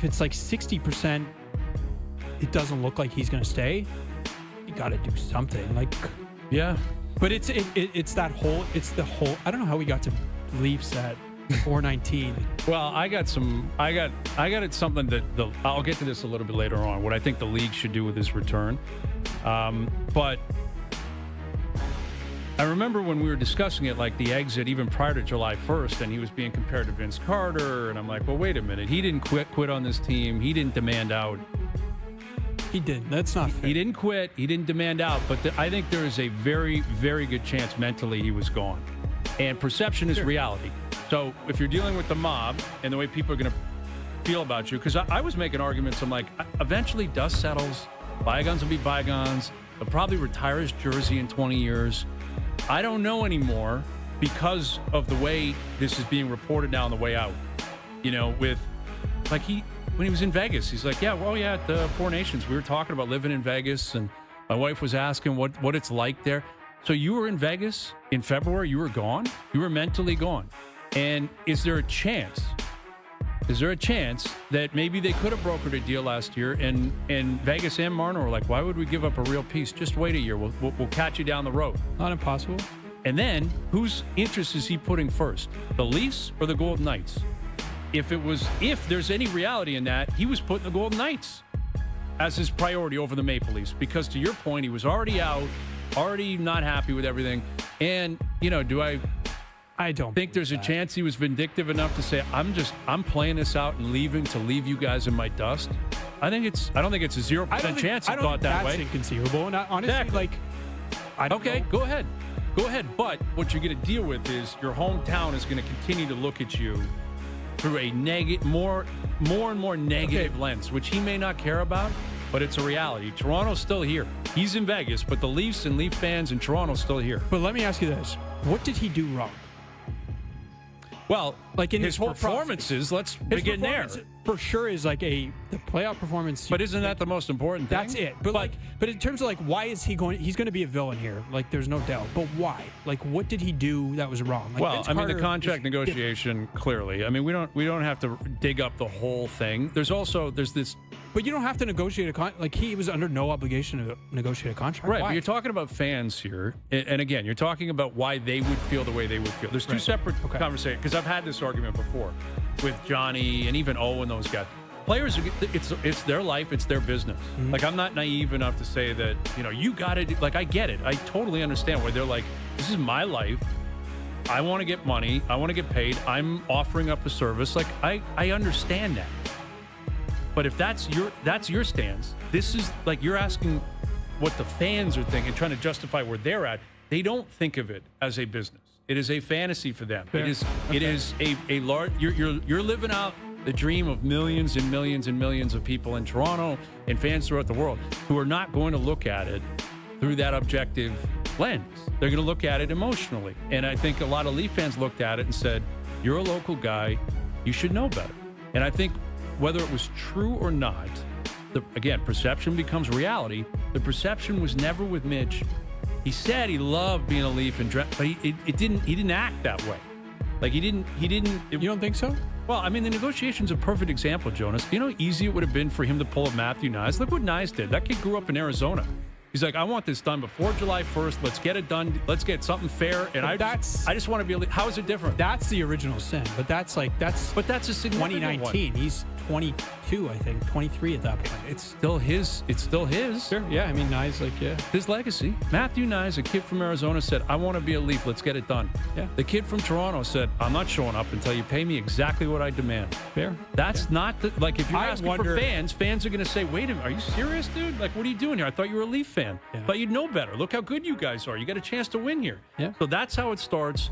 if it's like 60%, it doesn't look like he's going to stay. You got to do something. Like, yeah. But it's the whole. I don't know how we got to Leafs at 419. Well, I got something that I'll get to this a little bit later on. What I think the league should do with his return, but I remember when we were discussing it, like the exit even prior to July 1st, and he was being compared to Vince Carter, and I'm like, well, wait a minute, he didn't quit on this team, he didn't demand out. He didn't. That's not fair. He didn't quit. He didn't demand out. But I think there is a very, very good chance mentally he was gone. And perception is reality. So if you're dealing with the mob and the way people are going to feel about you, because I was making arguments. I'm like, eventually dust settles. Bygones will be bygones. He'll probably retire his jersey in 20 years. I don't know anymore because of the way this is being reported now on the way out. You know, with like when he was in Vegas, he's like, at the Four Nations, we were talking about living in Vegas, and my wife was asking what it's like there. So you were in Vegas in February, you were gone? You were mentally gone. And is there a chance that maybe they could have brokered a deal last year, and Vegas and Marner were like, why would we give up a real piece? Just wait a year. We'll catch you down the road. Not impossible. And then, whose interest is he putting first? The Leafs or the Golden Knights? If there's any reality in that, he was putting the Golden Knights as his priority over the Maple Leafs, because to your point, he was already out, already not happy with everything. And, I don't think there's a chance he was vindictive enough to say, I'm playing this out and leaving to leave you guys in my dust. I don't think it's a 0% chance he thought that way. That's inconceivable. And honestly, exactly. I don't know. Go ahead. But what you're going to deal with is your hometown is going to continue to look at you through a more and more negative lens, which he may not care about, but it's a reality. Toronto's still here. He's in Vegas, but the Leafs and Leaf fans in Toronto's still here. But let me ask you this. What did he do wrong? Well, like in his performances, let's begin there. For sure is like the playoff performance. But isn't that the most important thing? That's it. But in terms of why is he going? He's going to be a villain here. Like, there's no doubt. But why? Like, what did he do that was wrong? Like, the contract negotiation clearly. I mean, we don't have to dig up the whole thing. There's this. But you don't have to negotiate a contract. Like, he was under no obligation to negotiate a contract. Right. Why? But you're talking about fans here, and again, you're talking about why they would feel the way they would feel. There's two separate conversations, because I've had this argument before with Johnny and even Owen, those guys. Players, it's their life, it's their business. Mm-hmm. Like, I'm not naive enough to say that, you got to, like, I get it. I totally understand where they're like, this is my life. I want to get money. I want to get paid. I'm offering up a service. Like, I understand that. But if that's your stance, this is like you're asking what the fans are thinking, trying to justify where they're at. They don't think of it as a business. It is a fantasy for them. Fair. It is a large. You're living out the dream of millions and millions and millions of people in Toronto and fans throughout the world who are not going to look at it through that objective lens. They're going to look at it emotionally. And I think a lot of Leaf fans looked at it and said, "You're a local guy. You should know better." And I think, whether it was true or not, again, perception becomes reality. The perception was never with Mitch. He said he loved being a Leaf, but he didn't act that way. Like, he didn't. You don't think so? Well, I mean, the negotiation's a perfect example, Jonas. You know how easy it would have been for him to pull up Matthew Nyes? Look what Nyes did. That kid grew up in Arizona. He's like, I want this done before July 1st. Let's get it done. Let's get something fair. And I just want to be able to, how is it different? That's the original sin. But that's a significant 2019. One. He's 22, I think, 23 at that point. It's still his. Sure. Yeah. I mean, Nyes, his legacy. Matthew Nyes, a kid from Arizona, said, I want to be a Leaf. Let's get it done. Yeah. The kid from Toronto said, I'm not showing up until you pay me exactly what I demand. Fair. That's not if you're asking for fans are going to say, wait a minute, are you serious, dude? Like, what are you doing here? I thought you were a Leaf fan. Yeah. But you'd know better. Look how good you guys are. You got a chance to win here. Yeah. So that's how it starts.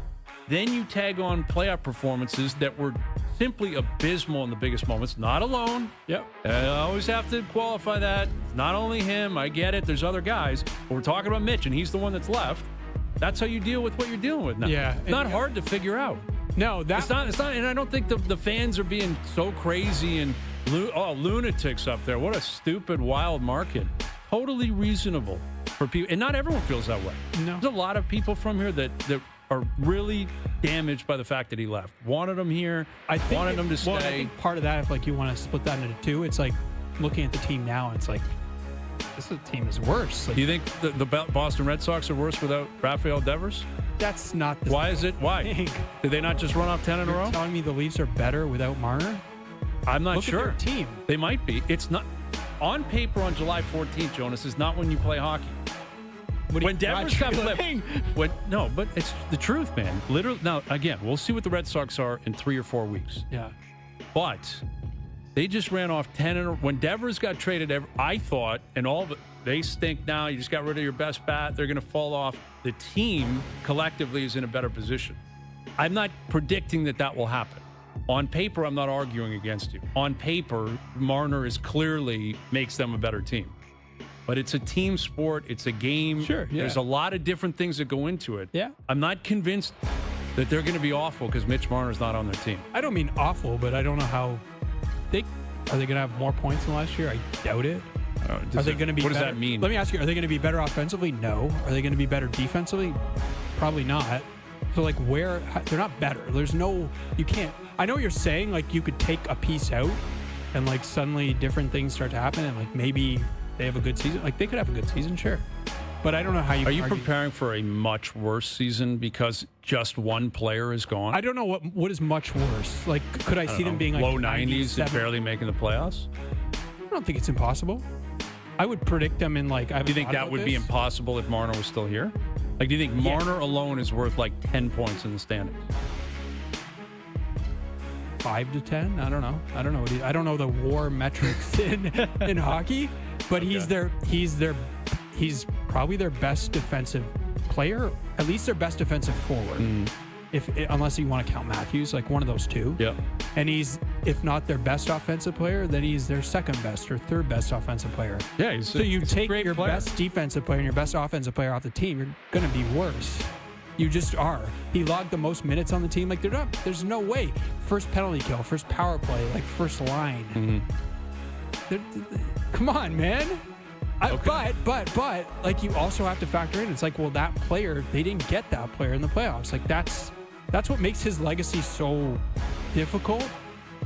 Then you tag on playoff performances that were simply abysmal in the biggest moments. Not alone. Yep. I always have to qualify that. It's not only him. I get it. There's other guys. But we're talking about Mitch, and he's the one that's left. That's how you deal with what you're dealing with now. Yeah. It's not hard to figure out. No, it's not. And I don't think the fans are being so crazy and lunatics up there. What a stupid, wild market. Totally reasonable for people. And not everyone feels that way. No. There's a lot of people from here that are really damaged by the fact that he left. Wanted him here. Wanted him to stay. Well, I think part of that, if like you want to split that into two, it's like looking at the team now, and it's like this team is worse. Like, do you think the Boston Red Sox are worse without Rafael Devers? That's not the Why is it? Why? Did they not just run off 10 in a row? You're telling me the Leafs are better without Marner? I'm not Look sure. At their team. They might be. It's not on paper on July 14th, Jonas, is not when you play hockey. When Devers got flipped. No, but it's the truth, man. Literally. Now, again, we'll see what the Red Sox are in 3 or 4 weeks. Yeah. But they just ran off 10 in a row. When Devers got traded, I thought, and all of it, they stink now. You just got rid of your best bat. They're going to fall off. The team collectively is in a better position. I'm not predicting that will happen. On paper, I'm not arguing against you. On paper, Marner is clearly makes them a better team. But it's a team sport. It's a game. Sure, yeah. There's a lot of different things that go into it. Yeah. I'm not convinced that they're going to be awful because Mitch Marner's not on their team. I don't mean awful, but I don't know how are they going to have more points than last year? I doubt it. Are they going to be What better? does that mean? Let me ask you, are they going to be better offensively? No. Are they going to be better defensively? Probably not. So, like, they're not better. There's no, you can't, I know what you're saying, like, you could take a piece out and, like, suddenly different things start to happen and, like, maybe they have a good season. Like, they could have a good season, sure. But I don't know how you Are you preparing for a much worse season because just one player is gone? I don't know what is much worse. Like, could I see them being, like, low 90s and barely making the playoffs? I don't think it's impossible. I would predict them in, like, do you think that would be impossible if Marner was still here? Like, do you think Marner alone is worth like 10 points in the standings? 5 to 10? I don't know. I don't know the WAR metrics in hockey, but okay. He's probably their best defensive player, at least their best defensive forward. Unless you want to count Matthews, like one of those two. Yep. And he's, if not their best offensive player, then he's their second best or third best offensive player. Yeah. So you take your best defensive player and your best offensive player off the team, you're going to be worse. You just are. He logged the most minutes on the team. Like, there's no way. First penalty kill, first power play, like first line. Come on, man. Okay. But like, you also have to factor in, it's like, well, that player, they didn't get that player in the playoffs. Like, that's what makes his legacy so difficult,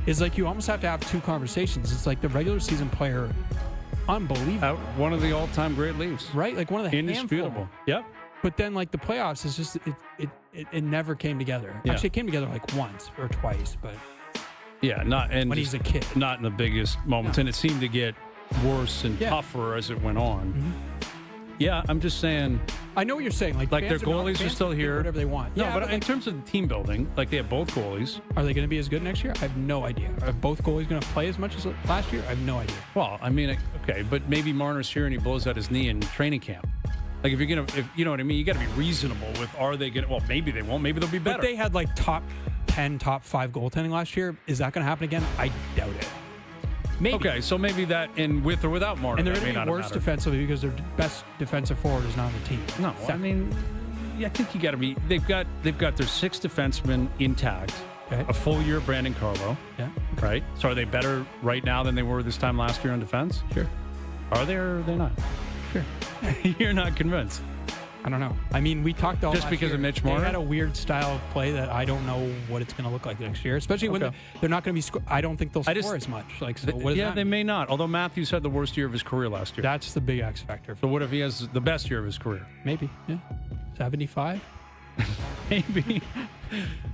is like, you almost have to have two conversations. It's like the regular season player, unbelievable. One of the all-time great Leafs. Right? Like one of the indisputable. handful. Yep. But then, like, the playoffs is just, it never came together. Yeah. Actually, it came together like once or twice, but yeah, when he's a kid. Not in the biggest moments. No. And it seemed to get worse and tougher as it went on. Yeah, I'm just saying. I know what you're saying. Like their goalies are still here. Whatever they want. No, yeah, but in terms of the team building, like, they have both goalies. Are they going to be as good next year? I have no idea. Are both goalies going to play as much as last year? I have no idea. Well, I mean, okay, but maybe Marner's here and he blows out his knee in training camp. Like, if you know what I mean, you got to be reasonable with, are they going to, well, maybe they won't, maybe they'll be better. But they had like top 10, top 5 goaltending last year. Is that going to happen again? I doubt it. Maybe. Okay, so maybe that, in with or without Marner, and they're going to be worse defensively because their best defensive forward is not on the team. No, I mean, I think you got to be. They've got their 6 defensemen intact. Okay. A full year of Brandon Carlo. Yeah. Right. So are they better right now than they were this time last year on defense? Sure. Are they, or are they not? Sure. You're not convinced. I don't know. I mean, we talked all just because year. of Mitch Marner. They had a weird style of play that I don't know what it's going to look like next year, especially when they're not going to be. I don't think they'll score as much. Like, so what they may not. Although Matthews had the worst year of his career last year. That's the big X factor. So what if he has the best year of his career? Maybe. Yeah. 75. Maybe.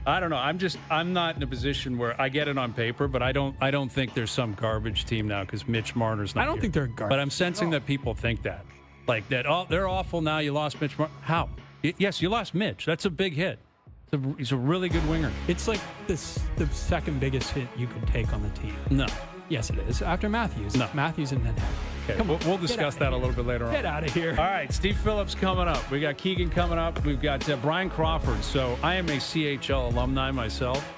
I don't know. I'm not in a position where I get it on paper, but I don't think there's some garbage team now because Mitch Marner's not. I don't think they're garbage. But I'm sensing that people think that. Like that, they're awful now. You lost Mitch Marner. How? Yes, you lost Mitch. That's a big hit. He's a really good winger. It's like the second biggest hit you could take on the team. No. Yes, it is. After Matthews. No. Matthews and then him. Okay, we'll discuss that a little bit later on. Get out of here. All right, Steve Phillips coming up. We got Keegan coming up. We've got Brian Crawford. So I am a CHL alumni myself.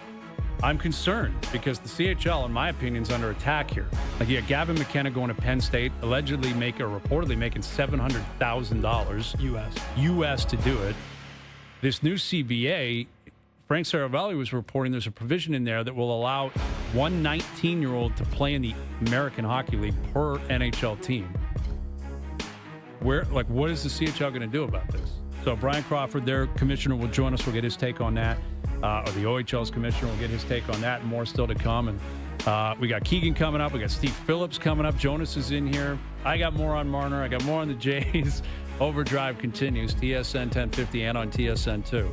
I'm concerned because the CHL, in my opinion, is under attack here. Like, you got Gavin McKenna going to Penn State, reportedly making $700,000 US to do it. This new CBA, Frank Saravalli was reporting there's a provision in there that will allow one 19-year-old to play in the American Hockey League per NHL team. What is the CHL going to do about this? So Brian Crawford, their commissioner, will join us. We'll get his take on that. Or the OHL's commissioner will get his take on that, and more still to come. And we got Keegan coming up. We got Steve Phillips coming up. Jonas is in here. I got more on Marner. I got more on the Jays. Overdrive continues. TSN 1050 and on TSN 2.